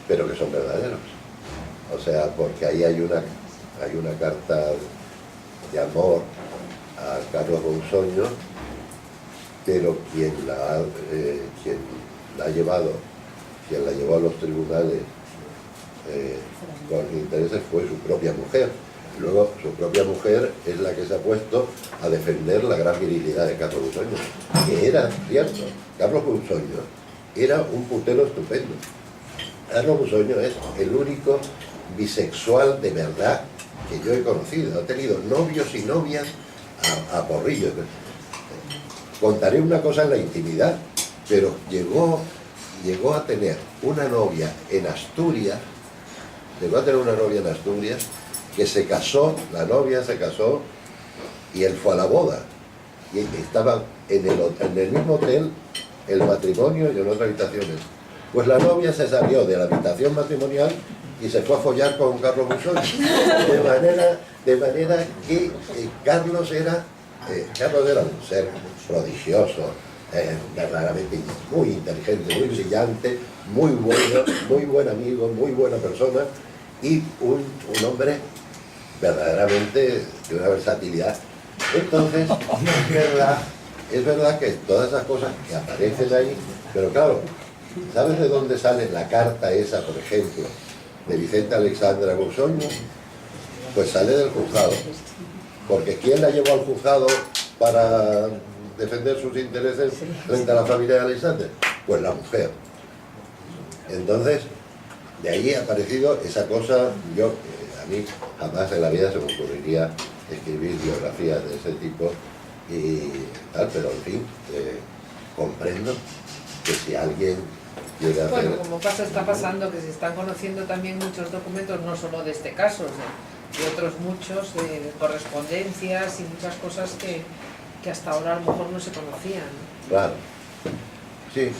pero que son verdaderos. O sea, porque ahí hay una carta de amor a Carlos Bonsoño, pero quien la llevó a los tribunales con intereses fue su propia mujer. Luego su propia mujer es la que se ha puesto a defender la gran virilidad de Carlos Bonsoño, que era cierto. Carlos Bonsoño era un putero estupendo. Carlos Bonsoño es el único bisexual de verdad que yo he conocido. Ha tenido novios y novias a porrillos. Contaré una cosa en la intimidad, pero llegó a tener una novia en Asturias, que se casó, la novia se casó y él fue a la boda. Y estaban en el mismo hotel, el matrimonio y en otras habitaciones. Pues la novia se salió de la habitación matrimonial y se fue a follar con Carlos Bonsoño. De manera que Carlos era un ser prodigioso, verdaderamente muy inteligente, muy brillante, muy bueno, muy buen amigo, muy buena persona y un hombre verdaderamente de una versatilidad. Entonces, es verdad que todas esas cosas que aparecen ahí, pero claro, ¿Sabes de dónde sale la carta esa, por ejemplo, de Vicente Aleixandre a Busoño? Pues sale del juzgado. Porque ¿quién la llevó al juzgado para defender sus intereses frente a la familia de Aleixandre? Pues la mujer. Entonces, de ahí ha aparecido esa cosa. A mí jamás en la vida se me ocurriría escribir biografías de ese tipo y tal, pero en fin, comprendo que si alguien quiere hacer... Bueno, como está pasando, que se están conociendo también muchos documentos, no solo de este caso, de otros muchos, de correspondencias y muchas cosas que hasta ahora a lo mejor no se conocían. Claro, sí.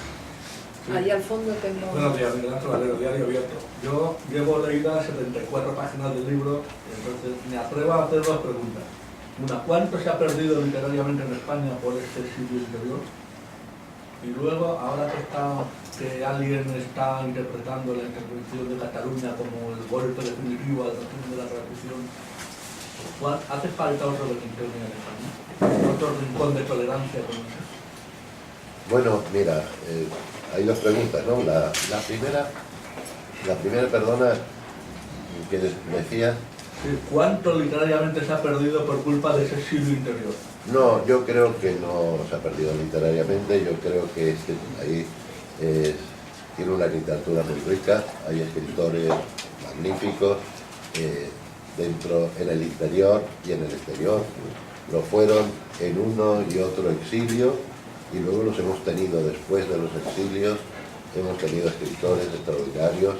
Ahí al fondo tengo... Buenos días, Miguel Ángel Valero, Diario Abierto. Yo llevo leídas 74 páginas del libro, entonces me atrevo a hacer dos preguntas. Una, ¿cuánto se ha perdido literariamente en España por este siglo interior? Y luego, ahora que alguien está interpretando la intervención de Cataluña como el golpe definitivo al régimen de la transición, ¿hace falta otro Belintonia en España? ¿Otro rincón de tolerancia como ese? Bueno, mira, hay dos preguntas, ¿no? La primera, perdona, que decías... ¿Cuánto literariamente se ha perdido por culpa de ese siglo interior? No, yo creo que no se ha perdido literariamente, yo creo que este país tiene una literatura muy rica, hay escritores magníficos en el interior y en el exterior, lo fueron en uno y otro exilio y luego los hemos tenido después de los exilios, hemos tenido escritores extraordinarios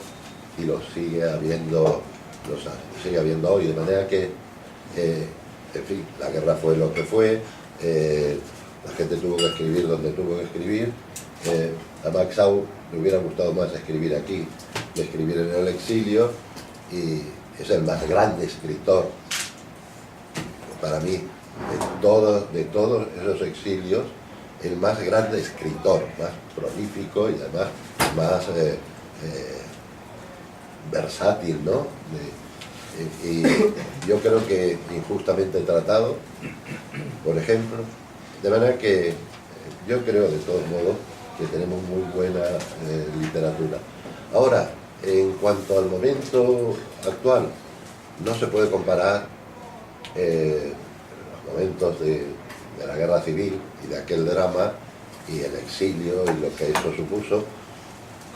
y los sigue habiendo hoy, de manera que en fin, la guerra fue lo que fue, la gente tuvo que escribir donde tuvo que escribir. A Max Au le hubiera gustado más escribir aquí que escribir en el exilio, y es el más grande escritor, para mí, de todos esos exilios, el más grande escritor, más prolífico y además más versátil, ¿no? Y yo creo que injustamente tratado, por ejemplo, de manera que yo creo de todos modos que tenemos muy buena literatura. Ahora, en cuanto al momento actual, no se puede comparar los momentos de la guerra civil y de aquel drama y el exilio y lo que eso supuso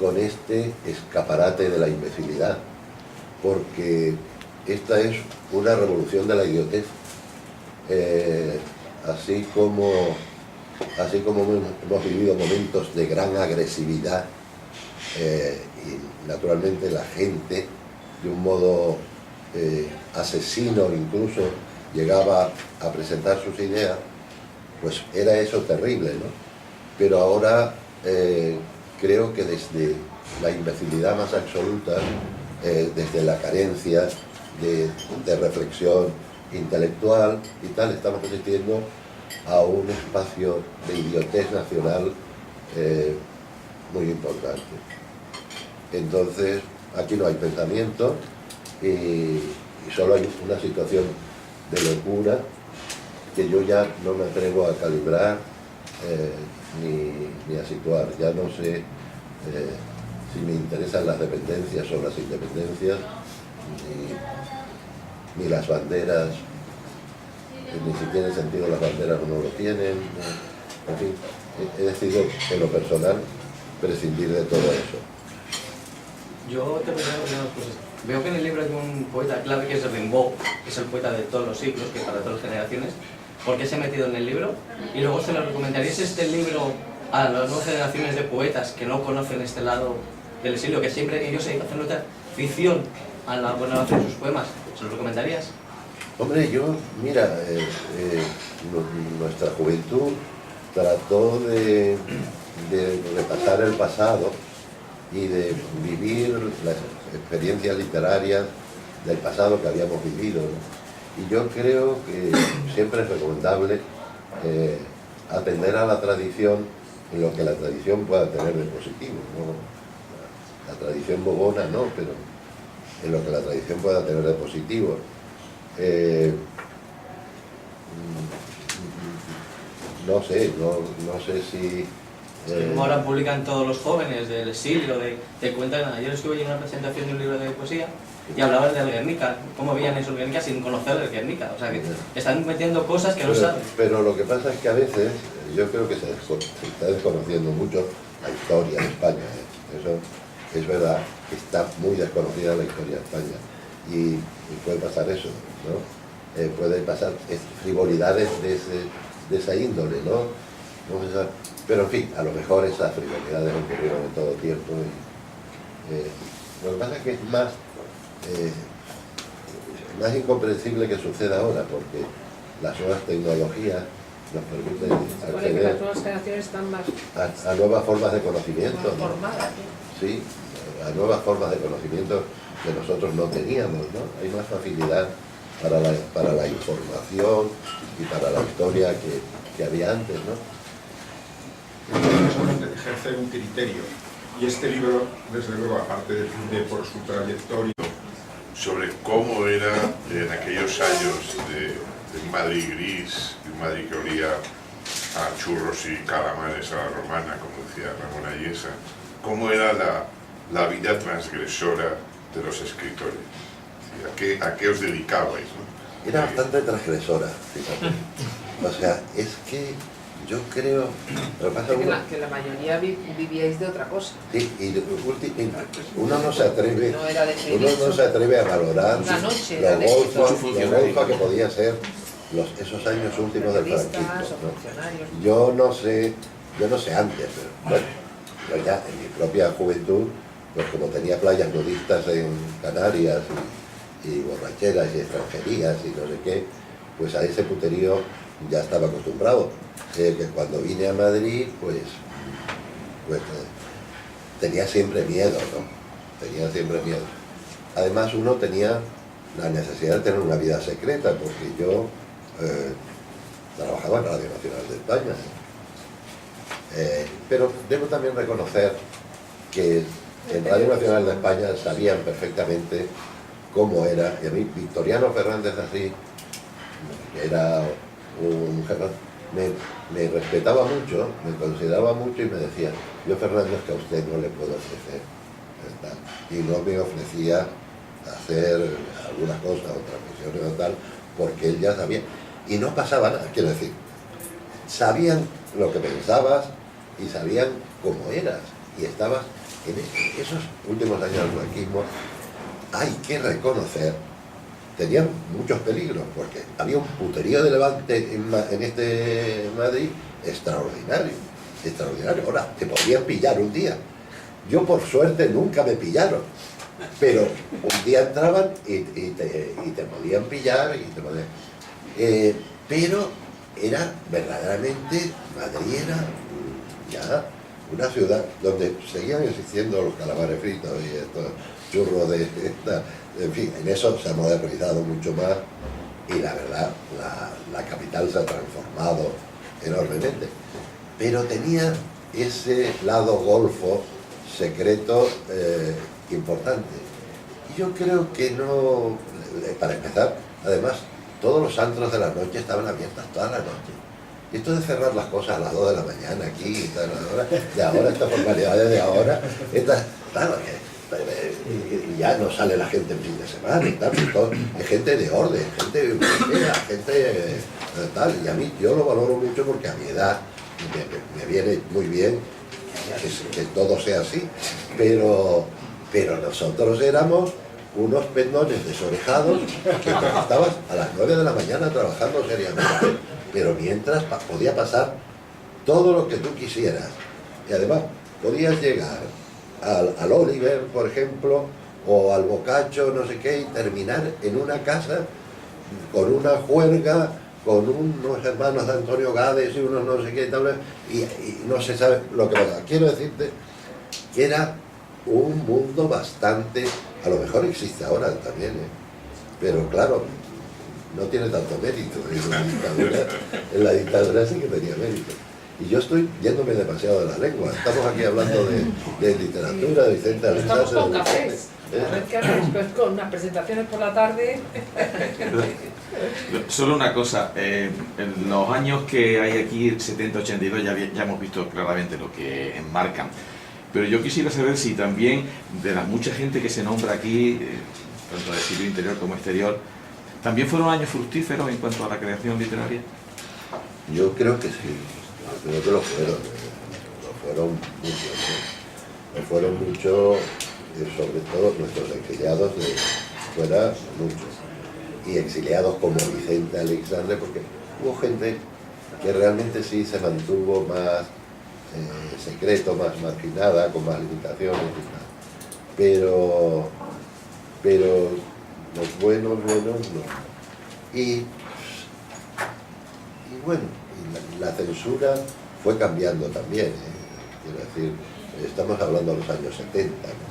con este escaparate de la imbecilidad, porque esta es una revolución de la idiotez, así como hemos vivido momentos de gran agresividad y naturalmente la gente de un modo asesino incluso llegaba a presentar sus ideas, pues era eso terrible, ¿no? Pero ahora creo que desde la imbecilidad más absoluta, desde la carencia de reflexión intelectual y tal, estamos asistiendo a un espacio de idiotez nacional muy importante. Entonces, aquí no hay pensamiento y solo hay una situación de locura que yo ya no me atrevo a calibrar ni a situar. Ya no sé si me interesan las dependencias o las independencias, ni las banderas, ni si tienen sentido las banderas o no lo tienen. En fin, he decidido en lo personal prescindir de todo eso. Yo te pregunto dos cosas. Veo que en el libro hay un poeta clave que es Rimbaud, que es el poeta de todos los siglos, que para todas las generaciones. ¿Por qué se ha metido en el libro? Y luego, ¿se lo recomendaríais este libro a las nuevas generaciones de poetas que no conocen este lado del exilio, que siempre ellos hacen nota ficción a la buena hora de sus poemas? ¿Se lo recomendarías? Hombre, mira, nuestra juventud trató de repasar el pasado y de vivir las experiencias literarias del pasado que habíamos vivido, ¿no? Y yo creo que siempre es recomendable atender a la tradición en lo que la tradición pueda tener de positivo, ¿no? La tradición bobona no, pero en lo que la tradición pueda tener de positivo. No sé si Como ahora publican todos los jóvenes del exilio, te cuentan. Ayer estuve en una presentación de un libro de poesía y hablaban del Guernica, cómo veían esos Guernica sin conocer el Guernica. O sea que están metiendo cosas que no saben. Pero lo que pasa es que a veces, yo creo que se está desconociendo mucho la historia de España. Eso es verdad, que está muy desconocida la historia de España. Y puede pasar eso, ¿no? Puede pasar frivolidades de esa índole, ¿no? Pero en fin, a lo mejor esas frivolidades ocurrieron en todo tiempo. Lo que pasa es que es más incomprensible que suceda ahora, porque las nuevas tecnologías nos permiten acceder las nuevas generaciones están más a nuevas formas de conocimiento, ¿no? formadas. Sí, a nuevas formas de conocimiento que nosotros no teníamos, ¿no? Hay más facilidad para la información y para la historia que había antes, ¿no? Es ejercer un criterio. Y este libro, desde luego, aparte de por su trayectoria, sobre cómo era en aquellos años de un Madrid gris, de un Madrid que olía a churros y calamares a la romana, como decía Ramón Ayesa, cómo era la vida transgresora de los escritores. ¿A qué os dedicabais, ¿no? Era bastante transgresora, fíjate. O sea, es que yo creo... Que la mayoría vivíais de otra cosa. Sí, y uno no se atreve, No era de uno no se atreve a valorar una noche, lo golfa que podía ser esos años últimos del franquismo, ¿no? Yo no sé antes, pero bueno, yo ya en mi propia juventud, pues como tenía playas nudistas en Canarias y borracheras y extranjerías y no sé qué, pues a ese puterío ya estaba acostumbrado. Que cuando vine a Madrid, pues tenía siempre miedo, ¿no? Tenía siempre miedo. Además uno tenía la necesidad de tener una vida secreta, porque yo trabajaba en Radio Nacional de España. Pero debo también reconocer que en Radio Nacional de España sabían perfectamente cómo era, y a mí Victoriano Fernández así, que era un me respetaba mucho, me consideraba mucho y me decía: yo, Fernández, que a usted no le puedo ofrecer, y no me ofrecía hacer algunas cosas o transmisiones o tal, porque él ya sabía, y no pasaba nada, quiero decir, sabían lo que pensabas y sabían cómo eras, y estabas en esos últimos años del franquismo. Hay que reconocer, tenían muchos peligros, porque había un puterío de Levante en este Madrid extraordinario. Ahora, te podían pillar un día. Yo, por suerte, nunca me pillaron, pero un día entraban y te podían pillar, pero era verdaderamente, Madrid era ya una ciudad donde seguían existiendo los calamares fritos y estos churros en fin, en eso se ha modernizado mucho más, y la verdad, la capital se ha transformado enormemente, pero tenía ese lado golfo secreto importante. Y yo creo que no, para empezar, además, todos los antros de la noche estaban abiertos toda la noche. Y esto de cerrar las cosas a las 2 de la mañana aquí, y tal, estas formalidades de ahora, claro, y ya no sale la gente en fin de semana y tal, es gente de orden, gente tal, y a mí yo lo valoro mucho, porque a mi edad me viene muy bien que todo sea así, pero nosotros éramos unos pendones desorejados que estabas a las 9 de la mañana trabajando seriamente, pero mientras podía pasar todo lo que tú quisieras, y además podías llegar al Oliver, por ejemplo, o al Boccaccio, no sé qué, y terminar en una casa con una juerga, con unos hermanos de Antonio Gades y unos no sé qué, y no se sabe lo que pasa. Quiero decirte que era un mundo bastante, a lo mejor existe ahora también, pero claro, no tiene tanto mérito. En la dictadura sí que tenía mérito. Y yo estoy yéndome demasiado de la lengua. Estamos aquí hablando de literatura, de Vicente Aleixandre. Estamos con cafés. A ver qué haces, pues con unas presentaciones por la tarde. Solo una cosa, en los años que hay aquí, 70-82, ya hemos visto claramente lo que enmarcan. Pero yo quisiera saber si también, de la mucha gente que se nombra aquí, tanto de siglo interior como exterior, ¿también fueron años fructíferos en cuanto a la creación literaria? Yo creo que sí, creo que lo fueron muchos, ¿no? Lo fueron muchos, sobre todo nuestros exiliados de fuera, muchos. Y exiliados como Vicente Aleixandre, porque hubo gente que realmente sí se mantuvo más secreto, más marginada, con más limitaciones y tal. Pero los buenos no. Y bueno, y la censura fue cambiando también, quiero decir, estamos hablando de los años 70, ¿no?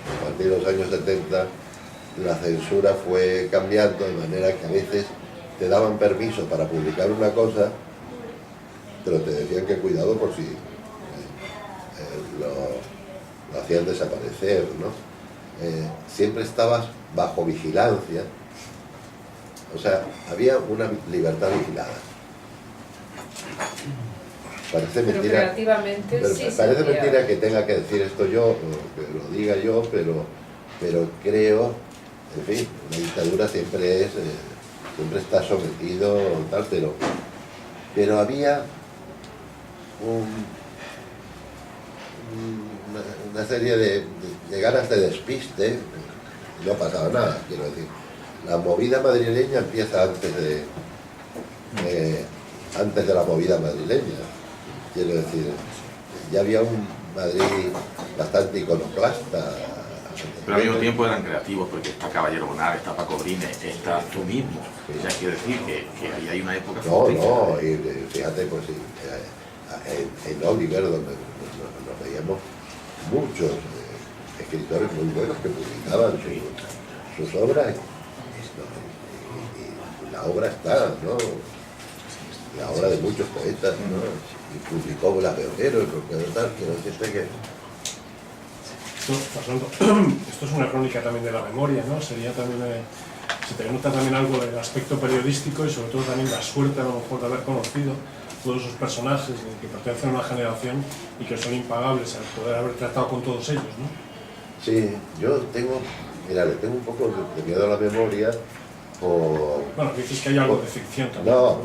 A partir de los años 70 la censura fue cambiando de manera que a veces te daban permiso para publicar una cosa, pero te decían que cuidado por si lo hacían desaparecer, ¿no? Siempre estabas bajo vigilancia, o sea, había una libertad vigilada. Parece mentira, creativamente pero sí, parece sería... mentira que tenga que decir esto yo, o que lo diga yo, pero creo, en fin, la dictadura siempre está sometido, tal, pero había una serie de ganas de despiste, no pasaba nada, quiero decir. La movida madrileña empieza antes de la movida madrileña, quiero decir, ya había un Madrid bastante iconoclasta. Pero al mismo tiempo eran creativos, porque está Caballero Bonar, está Paco Brines, está tú mismo. O sea, quiero decir que ahí hay una época... No, y fíjate, pues sí, en Oliver, donde nos veíamos muchos escritores muy buenos que publicaban sus obras, y la obra está, ¿no? La obra de muchos poetas, ¿no? Y publicó Blas de Otero, tal, quiero decirte que... Esto es una crónica también de la memoria, ¿no? Sería también, se te nota también algo del aspecto periodístico y sobre todo también la suerte a lo mejor de haber conocido todos esos personajes que pertenecen a una generación y que son impagables al poder haber tratado con todos ellos, ¿no? Sí, yo tengo, mira, le tengo un poco de miedo a la memoria por... Bueno, dices que hay algo de ficción también. No,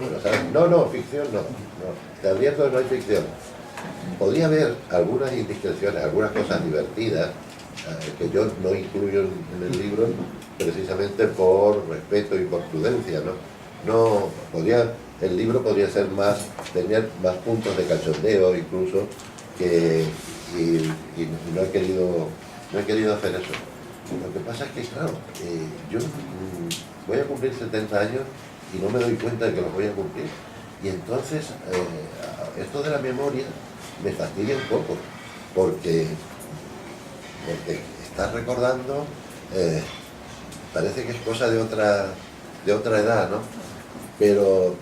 ficción no. Te advierto que no hay ficción. Podría haber algunas indiscreciones, algunas cosas divertidas que yo no incluyo en el libro precisamente por respeto y por prudencia, ¿no? El libro podría ser tener más puntos de cachondeo incluso, y no he querido hacer eso. Lo que pasa es que, claro, yo voy a cumplir 70 años y no me doy cuenta de que los voy a cumplir. Y entonces, esto de la memoria me fastidia un poco, porque estás recordando, parece que es cosa de otra edad, ¿no? Pero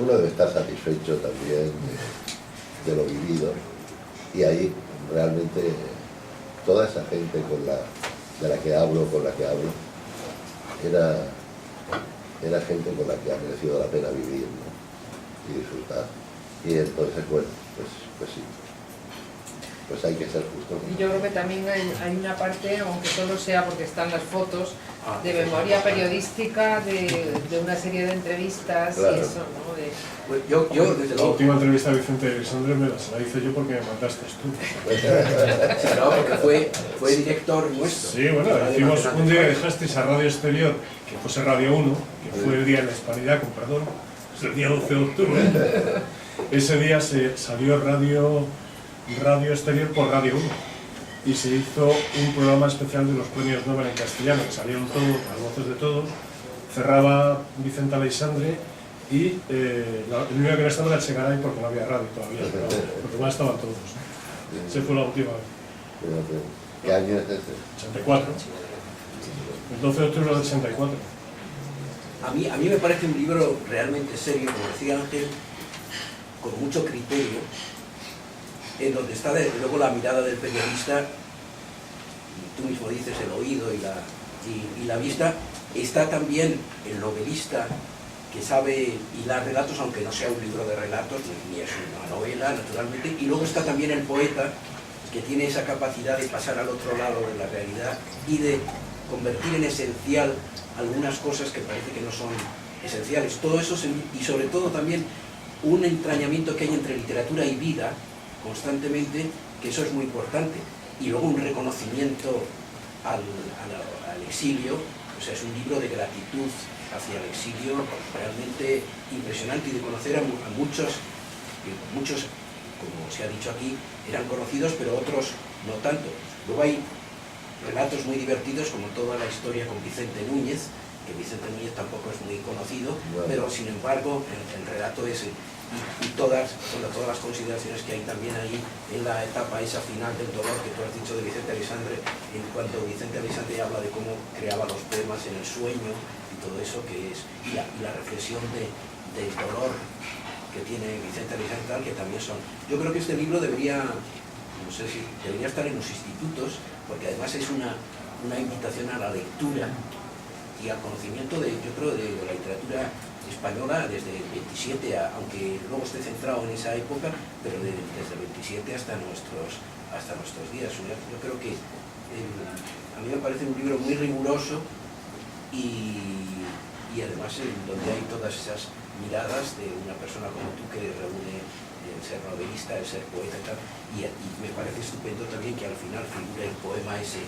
uno debe estar satisfecho también de lo vivido, y ahí realmente toda esa gente con la que hablo, era gente con la que ha merecido la pena vivir, ¿no? Y disfrutar. Y entonces, bueno, pues sí, pues hay que ser justo. Y yo creo que también hay una parte, aunque solo sea porque están las fotos, de memoria periodística, de una serie de entrevistas, claro. Y eso, ¿no? Pues yo desde la última entrevista a Vicente Aleixandre se la hice yo porque me mandaste tú. No, porque fue director nuestro. Sí, bueno, hicimos un día que dejasteis a Radio Exterior, que fuese Radio 1, que fue el día de la Hispanidad, con perdón, es el día 12 de octubre. Ese día se salió Radio Exterior por Radio 1 y se hizo un programa especial de los premios Nobel en castellano, que salieron todos, las voces de todos, cerraba Vicente Aleixandre y el único que no estaba era el Chegaray porque no había radio todavía, pero los demás estaban todos. Esa fue la última vez. ¿Qué año es ese? 84. El 12 de octubre del 84. A mí me parece un libro realmente serio, como decía Ángel, con mucho criterio, en donde está desde luego la mirada del periodista tú mismo dices, el oído y la vista. Está también el novelista que sabe hilar relatos, aunque no sea un libro de relatos, ni es una novela, naturalmente. Y luego está también el poeta, que tiene esa capacidad de pasar al otro lado de la realidad y de convertir en esencial algunas cosas que parece que no son esenciales. Todo eso, y sobre todo también un entrañamiento que hay entre literatura y vida, constantemente, que eso es muy importante. Y luego un reconocimiento al exilio. O sea, es un libro de gratitud hacia el exilio realmente impresionante, y de conocer a muchos, como se ha dicho aquí, eran conocidos, pero otros no tanto. Luego hay relatos muy divertidos, como toda la historia con Vicente Núñez, que Vicente Núñez tampoco es muy conocido, pero sin embargo el relato ese y todas las consideraciones que hay también ahí en la etapa esa final del dolor que tú has dicho de Vicente Aleixandre, en cuanto Vicente Aleixandre habla de cómo creaba los poemas en el sueño y todo eso, que es y la reflexión del dolor que tiene Vicente Aleixandre, que también son. Yo creo que este libro debería, no sé si debería estar en los institutos, porque además es una invitación a la lectura y al conocimiento yo creo de la literatura española desde el 27, aunque luego esté centrado en esa época, pero desde el 27 hasta nuestros días. Yo creo que a mí me parece un libro muy riguroso y además donde hay todas esas miradas de una persona como tú, que reúne el ser novelista, el ser poeta y tal, y me parece estupendo también que al final figure el poema ese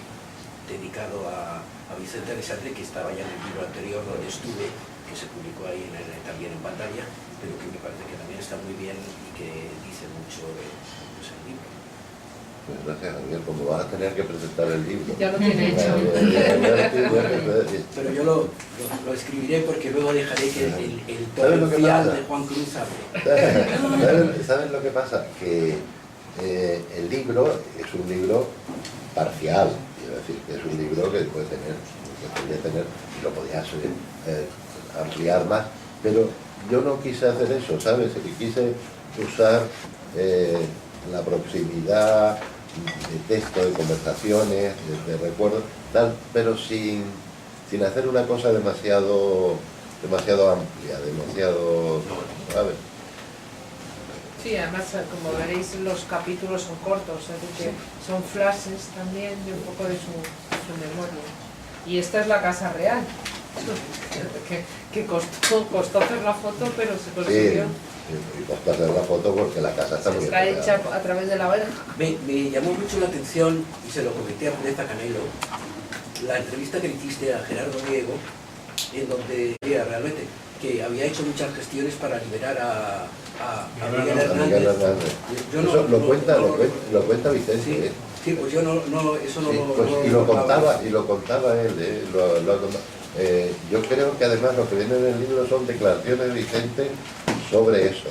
dedicado a Vicente Aleixandre, que estaba ya en el libro anterior donde estuve, que se publicó ahí también en pantalla, pero que me parece que también está muy bien y que dice mucho de ese libro. Pues gracias, Javier, como vas a tener que presentar el libro. Ya lo tiene hecho. Pero yo lo escribiré, porque luego dejaré que el torrencial de Juan Cruz hable. ¿Sabes lo que pasa? Que el libro es un libro parcial, quiero decir, que es un libro que puede tener, y lo podías ampliar más, pero yo no quise hacer eso, ¿sabes? Quise usar la proximidad de texto, de conversaciones, de recuerdos, tal, pero sin hacer una cosa demasiado amplia, demasiado, ¿sabes? Sí, además, como veréis, los capítulos son cortos, es decir, que son flashes también de un poco de su memoria. Y esta es la casa real, que costó hacer la foto, pero se consiguió. Y costó hacer la foto porque la casa está muy bien. Está hecha a través de la verja. Me llamó mucho la atención, y se lo comenté a Pureza Canelo, la entrevista que le hiciste a Gerardo Diego, en donde realmente que había hecho muchas gestiones para liberar a Miguel Hernández. Eso lo cuenta Vicente. Sí, pues yo eso no lo... Y lo contaba él. Yo creo que además lo que viene en el libro son declaraciones de Vicente sobre eso,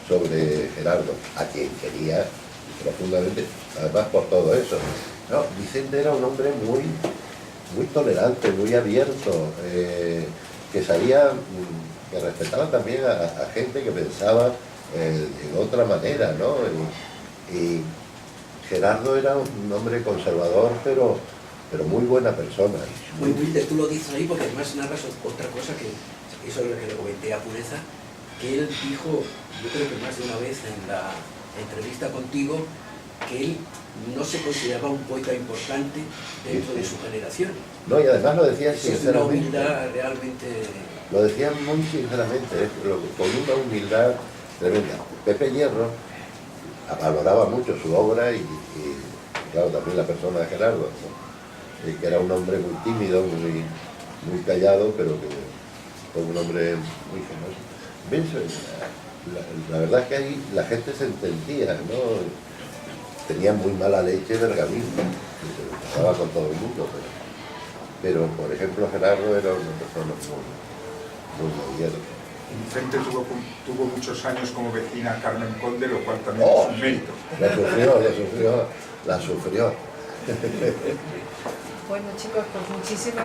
sobre Gerardo, a quien quería profundamente, además por todo eso. No, Vicente era un hombre muy tolerante, muy abierto, que sabía, que respetaba también a gente que pensaba de otra manera, ¿no? Y Gerardo era un hombre conservador, pero muy buena persona. Muy humilde, tú lo dices ahí, porque además narras otra cosa, que eso es lo que le comenté a Pureza, que él dijo, yo creo que más de una vez en la entrevista contigo, que él no se consideraba un poeta importante dentro de su generación. No, y además lo decía eso sinceramente. Es una humildad realmente... Lo decía muy sinceramente, con una humildad tremenda. Pepe Hierro valoraba mucho su obra y claro, también la persona de Gerardo, ¿no? Que era un hombre muy tímido, muy callado, pero que fue un hombre muy generoso. ¿Ves? La verdad es que ahí la gente se entendía, ¿no? Tenía muy mala leche Bergamín, que se pasaba con todo el mundo, pero por ejemplo Gerardo era una persona muy movida. Vicente tuvo muchos años como vecina Carmen Conde, lo cual también es un mérito. La sufrió. Bueno, chicos, pues muchísimas